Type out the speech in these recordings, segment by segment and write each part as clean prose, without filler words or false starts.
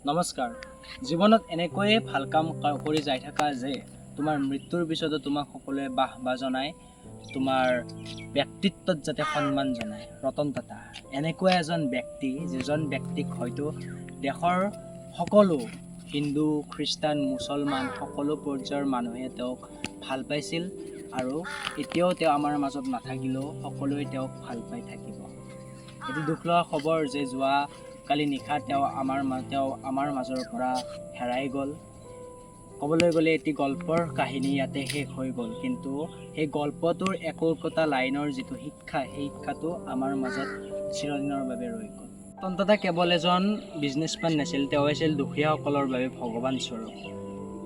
নমস্কাৰ। জীৱনত এনেকৈয়ে ভাল কাম কৰি যাই থাকা যে তোমাৰ মৃত্যুৰ পিছতো তোমাক সকলোৱে বাহ জনায়, তোমাৰ ব্যক্তিত্বত যাতে সন্মান জনায়। ৰতন টাটা এনেকুৱা এজন ব্যক্তি, যিজন ব্যক্তিক হয়তো দেশৰ সকলো হিন্দু, খ্ৰীষ্টান, মুছলমান সকলো পৰ্যায়ৰ মানুহে তেওঁক ভাল পাইছিল আৰু এতিয়াও তেওঁ আমাৰ মাজত নাথাকিলেও সকলোৱে তেওঁক ভাল পাই থাকিব। এটি দুখ লগা খবৰ যে কালি নিশা তেওঁ আমাৰ মাজৰ পৰা হেৰাই গ'ল। ক'বলৈ গ'লে এটি গল্পৰ কাহিনী ইয়াতে শেষ হৈ গ'ল, কিন্তু সেই গল্পটোৰ একোটা লাইনৰ যিটো শিক্ষা, সেই শিক্ষাটো আমাৰ মাজত চিৰদিনৰ বাবে ৰৈ গ'ল। ৰতন টাটা কেৱল এজন বিজনেছমেন নাছিল, তেওঁ আছিল দুখীয়াসকলৰ বাবে ভগৱান স্বৰূপ।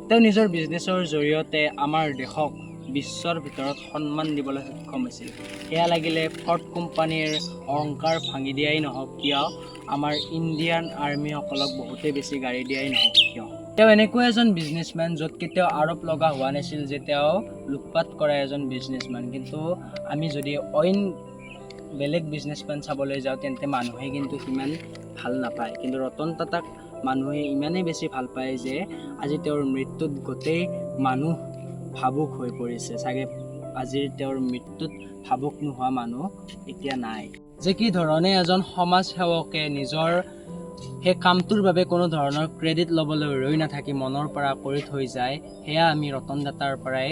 তেওঁ নিজৰ বিজনেছৰ জৰিয়তে আমাৰ দেশক বিশ্বৰ ভিতৰত সন্মান দিবলৈ সক্ষম হৈছিল। সেয়া লাগিলে ফৰ্ড কোম্পানীৰ অহংকাৰ ভাঙি দিয়াই নহওক কিয়, আমাৰ ইণ্ডিয়ান আৰ্মিসকলক বহুতেই বেছি গাড়ী দিয়াই নহওক কিয়। তেওঁ এনেকুৱা এজন বিজনেছমেন য'ত কেতিয়াও আৰোপ লগা হোৱা নাছিল যে তেওঁ লুটপাট কৰা এজন বিজনেছমেন, কিন্তু আমি যদি অইন বেলেগ বিজনেছমেন চাবলৈ যাওঁ তেন্তে মানুহে কিন্তু সিমান ভাল নাপায়, কিন্তু ৰতন টাটাক মানুহে ইমানেই বেছি ভাল পায় যে আজি তেওঁৰ মৃত্যুত গোটেই মানুহ ভাবুক হৈ পৰিছে। চাগে আজি তেওঁৰ মৃত্যুত ভাবুক নোহোৱা মানুহ এতিয়া নাই। যে কি ধৰণে এজন সমাজ সেৱকে নিজৰ সেই কামটোৰ বাবে কোনো ধৰণৰ ক্ৰেডিট ল'বলৈ ৰৈ নাথাকি মনৰ পৰা কৰি থৈ যায়, সেয়া আমি ৰতন টাটাৰ পৰাই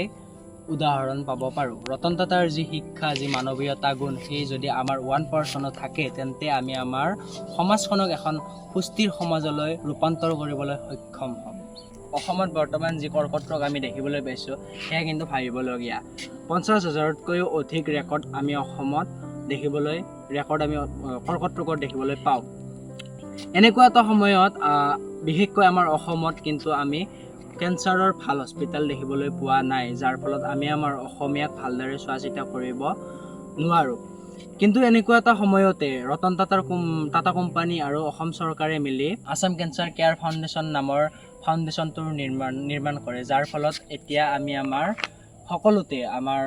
উদাহৰণ পাব পাৰোঁ। ৰতন টাটাৰ যি শিক্ষা, যি মানৱীয়তা গুণ, সেই যদি আমাৰ 1% থাকে তেন্তে আমি আমাৰ সমাজখনক এখন সুস্থিৰ সমাজলৈ ৰূপান্তৰ কৰিবলৈ সক্ষম হ'ম। অসমত বৰ্তমান যি কৰ্কট ৰোগ আমি দেখিবলৈ পাইছোঁ, সেয়া কিন্তু ভাবিবলগীয়া। 50,000তকৈও অধিক ৰেকৰ্ড আমি অসমত কৰ্কট ৰোগৰ দেখিবলৈ পাওঁ। এনেকুৱা এটা সময়ত বিশেষকৈ আমাৰ অসমত কিন্তু আমি কেঞ্চাৰৰ ভাল হস্পিটেল দেখিবলৈ পোৱা নাই, যাৰ ফলত আমি আমাৰ অসমীয়াক ভালদৰে চোৱা চিতা কৰিব নোৱাৰোঁ। কিন্তু এনেকুৱা এটা সময়তে ৰতন টাটা কোম্পানী আৰু অসম চৰকাৰে মিলি আছাম কেঞ্চাৰ কেয়াৰ ফাউণ্ডেশ্যন নামৰ ফাউণ্ডেশ্যনটোৰ নিৰ্মাণ কৰে, যাৰ ফলত এতিয়া আমি আমাৰ সকলোতে, আমাৰ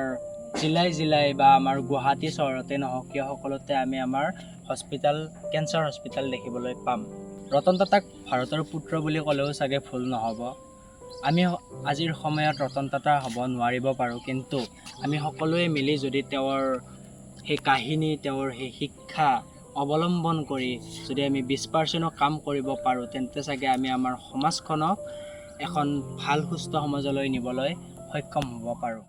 জিলাই বা আমাৰ গুৱাহাটী চহৰতে নহওক কিয়, সকলোতে আমি আমাৰ কেঞ্চাৰ হস্পিটেল দেখিবলৈ পাম। ৰতন টাটাক ভাৰতৰ পুত্ৰ বুলি ক'লেও চাগে ভুল নহ'ব। আমি আজিৰ সময়ত ৰতন টাটা হ'ব নোৱাৰিব পাৰোঁ, কিন্তু আমি সকলোৱে মিলি যদি তেওঁৰ সেই কাহিনী, তেওঁৰ সেই শিক্ষা অৱলম্বন কৰি যদি আমি 20% কাম কৰিব পাৰোঁ, তেন্তে চাগে আমি আমাৰ সমাজখনক এখন ভাল সুস্থ সমাজলৈ নিবলৈ সক্ষম হ'ব পাৰোঁ।